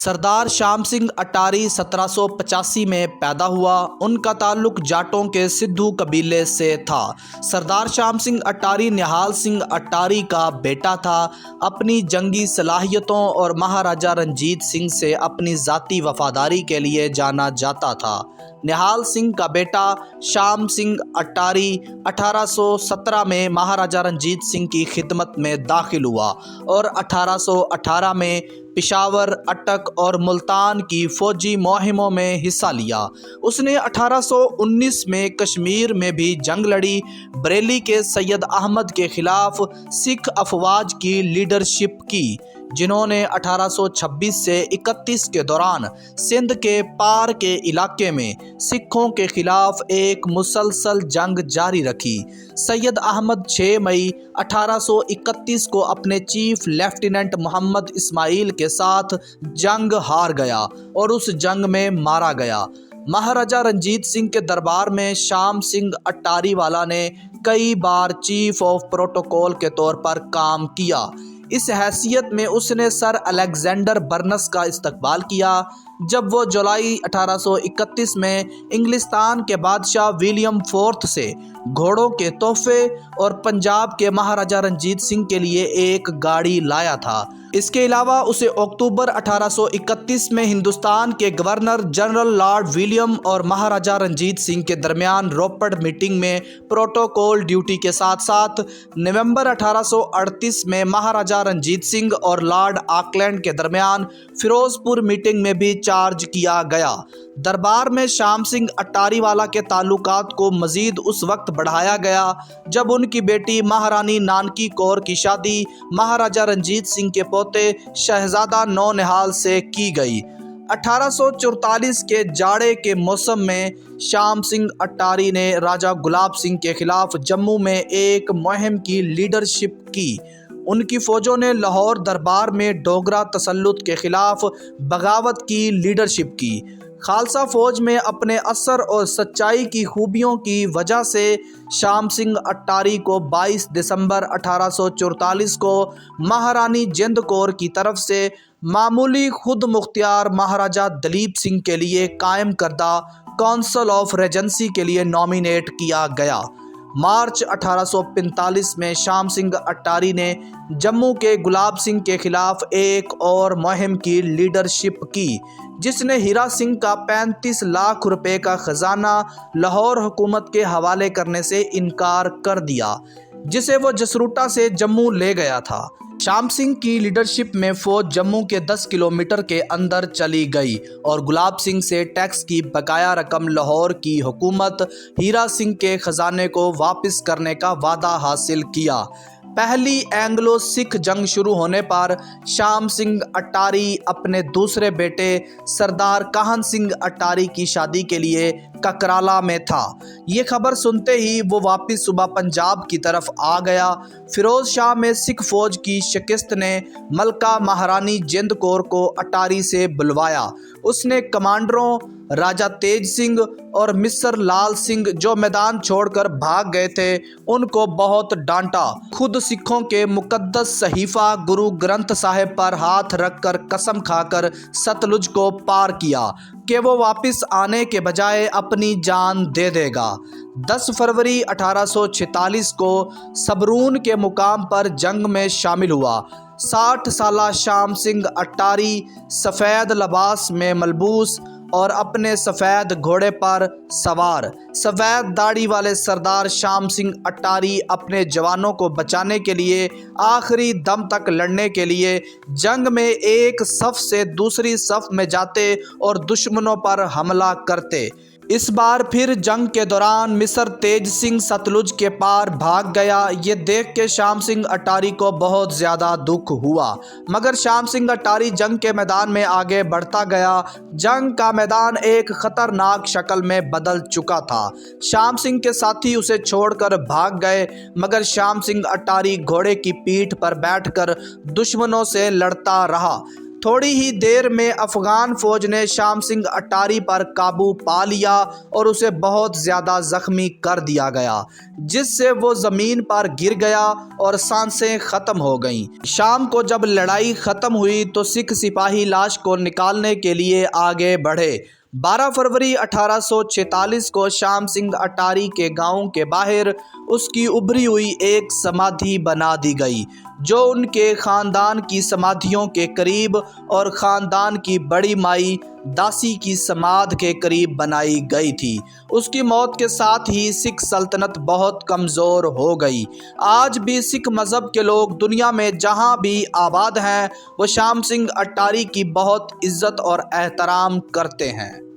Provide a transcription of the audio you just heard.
سردار شام سنگھ اٹاری 1785 میں پیدا ہوا۔ ان کا تعلق جاٹوں کے سدھو قبیلے سے تھا۔ سردار شام سنگھ اٹاری نہال سنگھ اٹاری کا بیٹا تھا۔ اپنی جنگی صلاحیتوں اور مہاراجہ رنجیت سنگھ سے اپنی ذاتی وفاداری کے لیے جانا جاتا تھا۔ نہال سنگھ کا بیٹا شام سنگھ اٹاری 1817 میں مہاراجہ رنجیت سنگھ کی خدمت میں داخل ہوا اور 1818 میں پشاور، اٹک اور ملتان کی فوجی مہموں میں حصہ لیا۔ اس نے 1819 میں کشمیر میں بھی جنگ لڑی۔ بریلی کے سید احمد کے خلاف سکھ افواج کی لیڈرشپ کی، جنہوں نے 1826 سے 31 کے دوران سندھ کے پار کے علاقے میں سکھوں کے خلاف ایک مسلسل جنگ جاری رکھی۔ سید احمد 6 مئی 1831 کو اپنے چیف لیفٹیننٹ محمد اسماعیل کے ساتھ جنگ ہار گیا اور اس جنگ میں مارا گیا۔ مہاراجہ رنجیت سنگھ کے دربار میں شام سنگھ اٹاری والا نے کئی بار چیف آف پروٹوکول کے طور پر کام کیا۔ اس حیثیت میں اس نے سر الیگزینڈر برنس کا استقبال کیا جب وہ جولائی 1831 میں انگلستان کے بادشاہ ولیم فورتھ سے گھوڑوں کے تحفے اور پنجاب کے مہاراجہ رنجیت سنگھ کے لیے ایک گاڑی لایا تھا۔ اس کے علاوہ اسے اکتوبر 1831 میں ہندوستان کے گورنر جنرل لارڈ ولیم اور مہاراجہ رنجیت سنگھ کے درمیان روپڑ میٹنگ میں پروٹوکول ڈیوٹی کے ساتھ ساتھ نومبر 1838 میں مہاراجہ رنجیت سنگھ اور لارڈ آکلینڈ کے درمیان فیروز پور میٹنگ میں بھی چارج کیا گیا۔ دربار میں شام سنگھ اٹاری والا کے تعلقات کو مزید اس وقت بڑھایا گیا جب ان کی بیٹی مہارانی نانکی کور کی شادی مہاراجہ رنجیت سنگھ کے پوتے شہزادہ نونہال سے کی گئی۔ 1844 کے جاڑے کے موسم میں شام سنگھ اٹاری نے راجہ گلاب سنگھ کے خلاف جموں میں ایک مہم کی لیڈرشپ کی۔ ان کی فوجوں نے لاہور دربار میں ڈوگرا تسلط کے خلاف بغاوت کی لیڈرشپ کی۔ خالصہ فوج میں اپنے اثر اور سچائی کی خوبیوں کی وجہ سے شام سنگھ اٹاری کو 22 دسمبر 1844 کو مہارانی جند کور کی طرف سے معمولی خود مختار مہاراجہ دلیپ سنگھ کے لیے قائم کردہ کونسل آف ریجنسی کے لیے نامینیٹ کیا گیا۔ مارچ 1845 میں شام سنگھ اٹاری نے جموں کے گلاب سنگھ کے خلاف ایک اور مہم کی لیڈرشپ کی، جس نے ہیرا سنگھ کا 35 لاکھ روپے کا خزانہ لاہور حکومت کے حوالے کرنے سے انکار کر دیا، جسے وہ جسروٹا سے جموں لے گیا تھا۔ شام سنگھ کی لیڈرشپ میں فوج جموں کے 10 کلومیٹر کے اندر چلی گئی اور گلاب سنگھ سے ٹیکس کی بقایا رقم لاہور کی حکومت ہیرا سنگھ کے خزانے کو واپس کرنے کا وعدہ حاصل کیا۔ پہلی اینگلو سکھ جنگ شروع ہونے پر شام سنگھ اٹاری اپنے دوسرے بیٹے سردار کہن سنگھ اٹاری کی شادی کے لیے ککرالا میں تھا۔ یہ خبر سنتے ہی وہ واپس صوبہ پنجاب کی طرف آ گیا۔ فیروز شاہ میں سکھ فوج کی شکست نے ملکہ مہارانی جند کور کو اٹاری سے بلوایا۔ اس نے کمانڈروں راجہ تیج سنگھ اور مصر لال سنگھ جو میدان چھوڑ کر بھاگ گئے تھے ان کو بہت ڈانٹا۔ خود سکھوں کے مقدس صحیفہ گرو گرنتھ صاحب پر ہاتھ رکھ کر قسم کھا کر ستلج کو پار کیا کہ وہ واپس آنے کے بجائے اپنی جان دے دے گا۔ 10 فروری 1846 کو سبرون کے مقام پر جنگ میں شامل ہوا۔ 60 سالہ شام سنگھ اٹاری سفید لباس میں ملبوس اور اپنے سفید گھوڑے پر سوار، سفید داڑھی والے سردار شام سنگھ اٹاری اپنے جوانوں کو بچانے کے لیے آخری دم تک لڑنے کے لیے جنگ میں ایک صف سے دوسری صف میں جاتے اور دشمنوں پر حملہ کرتے۔ اس بار پھر جنگ کے دوران مصر تیج سنگھ ستلج کے پار بھاگ گیا۔ یہ دیکھ کے شام سنگھ اٹاری کو بہت زیادہ دکھ ہوا، مگر شام سنگھ اٹاری جنگ کے میدان میں آگے بڑھتا گیا۔ جنگ کا میدان ایک خطرناک شکل میں بدل چکا تھا۔ شام سنگھ کے ساتھی اسے چھوڑ کر بھاگ گئے، مگر شام سنگھ اٹاری گھوڑے کی پیٹھ پر بیٹھ کر دشمنوں سے لڑتا رہا۔ تھوڑی ہی دیر میں افغان فوج نے شام سنگھ اٹاری پر قابو پا لیا اور اسے بہت زیادہ زخمی کر دیا گیا، جس سے وہ زمین پر گر گیا اور سانسیں ختم ہو گئیں۔ شام کو جب لڑائی ختم ہوئی تو سکھ سپاہی لاش کو نکالنے کے لیے آگے بڑھے۔ 12 فروری 1846 کو شام سنگھ اٹاری کے گاؤں کے باہر اس کی ابھری ہوئی ایک سمادھی بنا دی گئی، جو ان کے خاندان کی سمادھیوں کے قریب اور خاندان کی بڑی مائی داسی کی سمادھ کے قریب بنائی گئی تھی۔ اس کی موت کے ساتھ ہی سکھ سلطنت بہت کمزور ہو گئی۔ آج بھی سکھ مذہب کے لوگ دنیا میں جہاں بھی آباد ہیں وہ شام سنگھ اٹاری کی بہت عزت اور احترام کرتے ہیں۔